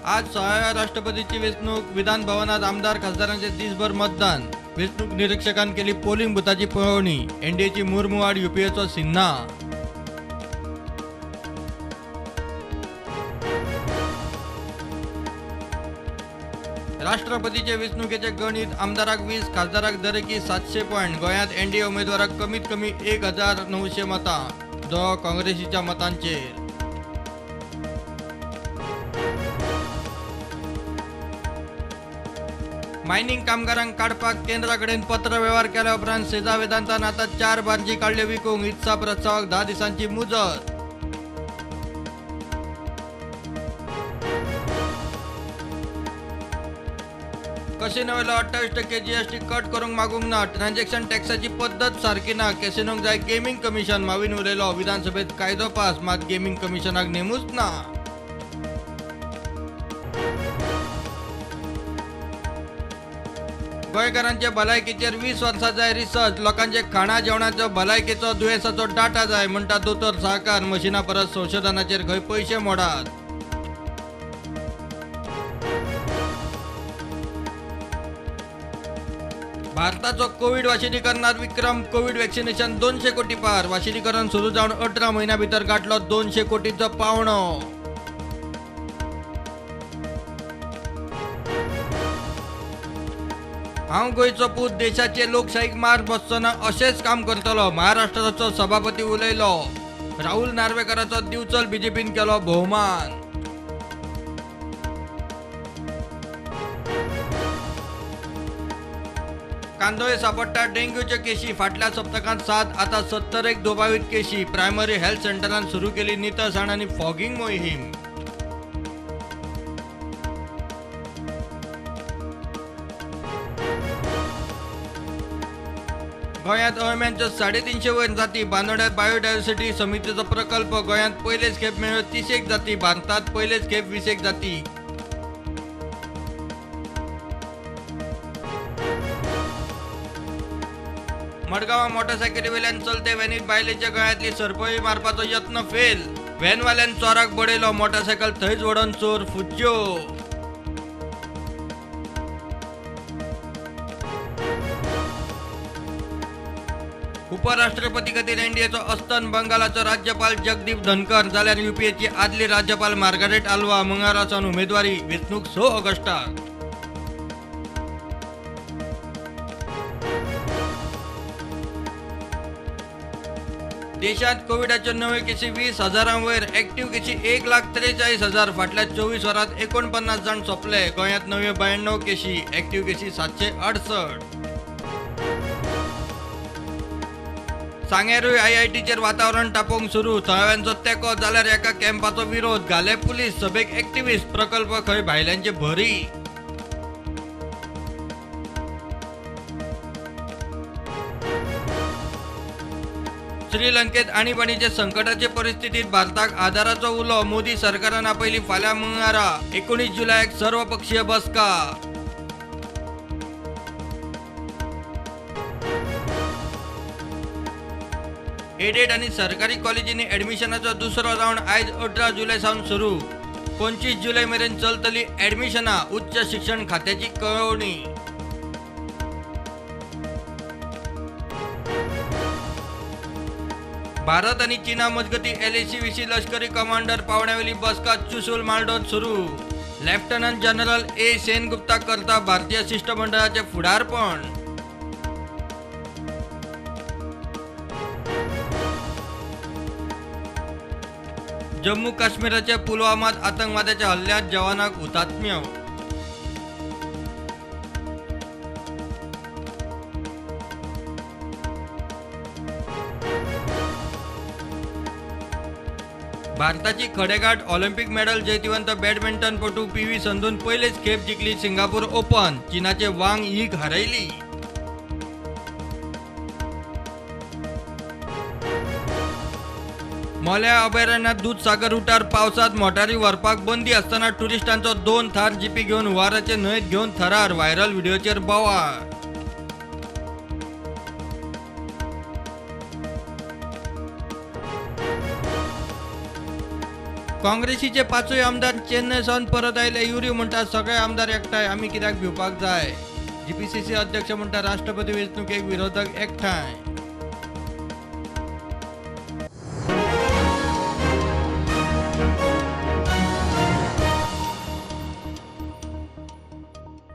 आज 6व्या राष्ट्रपतीची वेचणूक. विधान भवनात आमदार खासदारांचे दिसभर मतदान. वेचणूक निरीक्षकांनी केली पोलिंग बुथाची पळवणी. एनडीएची मुरमुवाड, यूपीएचा सिन्हा. राष्ट्रपतीचे वेचणुकेचे गणित. आमदाराक 20, खासदाराक दरेकी 700 पॉइंट. गोयात एनडीए उमेदवाराक कमीत कमी 1900 मतां. काँग्रेसीच्या मतांचेर. मायनिंग कामगारांक काडपाक केंद्राकडेन पत्र व्यवहार केल्या उपरांत सेजा वेदांतान आता 4 बार्जी काढले विकूंक. इत्सा प्रस्तावाक 10 दिसांची मुजत. कसिनोवेलो 28% जीएसटी कट करूंक मागूंक ना. ट्रान्झॅक्शन टॅक्साची पद्धत सारखी ना. कॅसिनोक जाय गेमिंग कमिशन. माविन उलयलो. विधानसभेत कायदो पास, मात गेमिंग कमिशनाक नेमूच ना. गोंयकारांचे भलायकेचेर 20 वर्सां जाय रिसर्च. लोकांचे खाणा जेवणाचो भलायकेचो दुयेंसाचो डाटा जाय म्हणटा दोतोर सहकार. मशिना परस संशोधनाचेर खंय पयशे मोडात. भारताचो कोविड वाशिनीकरणात विक्रम. कोविड वॅक्सिनेशन 200 कोटी पार. वाशिनीकरण सुरू जावन 18 म्हयन्या भितर गाठलो 200 कोटीचो पावणो. हांव गोंयचो पूत. देशाचे लोकशाहीक मार बसचो ना अशेंच काम करतलो. महाराष्ट्राचो सभापती उलयलो. राहुल नार्वेकाराचो दिवचल बीजेपीन केलो भोवमान. कांदोळे सापडटा डेंग्यूच्यो केशी. फाटल्या सप्तकांत 7, आता 70 दुबावित केशी. प्रायमरी हेल्थ सेंटरान सुरू केली नितळसाण आनी फॉगिंग मोहीम. गोंयांत अळम्यांच्यो 350 वयर जाती. बांदोड्यात बायोडायव्हर्सिटी समितीचो प्रकल्प. गोंयांत पयलेच खेप मेळ्ळ्यो 30 जाती. भारतांत पयलेच खेप 20 जाती. मडगांवां मोटरसायकली वयल्यान चलते व्हॅनीत बायलेच्या गळ्यांतली सरपळी मारपाचो यत्न फेल. व्हॅनवाल्यान चोराक बडयलो. मोटरसायकल थंयच वडोवन चोर फुज्यो. उपराष्ट्रपती खातीर एनडीएचो अस्तन. बंगालाचो राज्यपाल जगदीप धनकर. जाल्यार यूपीएची आदली राज्यपाल मार्गारेट आल्वा. मंगळारासावन उमेदवारी. वेचणूक 6 ऑगस्टाक. देशात कोविडाच्यो नव्यो केसी 20,000 वयर. एक्टिव्ह केसी 1,43,000. फाटल्या 24 वरांत 49 जाण सोंपले. गोंयांत नव्यो 92 केसी. एक्टिव्ह केसी 768. सांगेरूय आयआयटीचेर वातावरण तापोवंक सुरू. थळाव्यांचो तेंको जाल्यार एका कॅम्पाचो विरोध. घाले पुलीस. सभेक एक्टिव्हिस्ट. प्रकल्प खंय भायल्यांचे भरी. श्रीलंकेत आणीबाणीचे संकटाचे परिस्थितीत भारताक आधाराचो उलो. मोदी सरकारान आपयली फाल्यां मंगळारा 19 जुलयाक सर्वपक्षीय बसका. एडेड आनी सरकारी कॉलेजींनी ऍडमिशनाचो दुसरो रावंड आयज 18 जुलय सावन सुरू. 25 जुलय मेरेन चलतली ऍडमिशनां. उच्च शिक्षण खात्याची कळवणी. भारत आणि चीना मजगती एलएसी विशी लष्करी कमांडर पावण्यावेली बसका चुशूल मालदोत सुरू. लेफ्टनंट जनरल ए सेनगुप्ता करता भारतीय शिष्टमंडळाचे फुडारपण. जम्मू काश्मीराच्या पुलवामात आतंकवाद्याच्या हल्ल्यात जवानाक हुतात्म्य. भारताची खडेगाठ. ऑलिम्पिक मेडल जैतिवंत बॅडमिंटनपटू पीव्ही संधून पयलेच खेप जिखली सिंगापूर ओपन. चीनाचे वांग यीक हारयली. मोल्या अभयारण्यात दूधसागर उटार पावसात मोटारी व्हरपाक बंदी आसतना टुरिस्टांचो 2 थार जीपी घेवन वाराचे न्हंयत घेवन थरार. व्हायरल व्हिडिओचेर बोवाळ. काँग्रेसीचे पाचूय आमदार चेन्नय सावन परत आयले. युरी म्हणटा सगळे आमदार एकठांय, आमी कित्याक भिवपाक जाय. जीपीसीसी अध्यक्ष म्हणटा राष्ट्रपती वेंचणुकेक विरोधक एकठांय.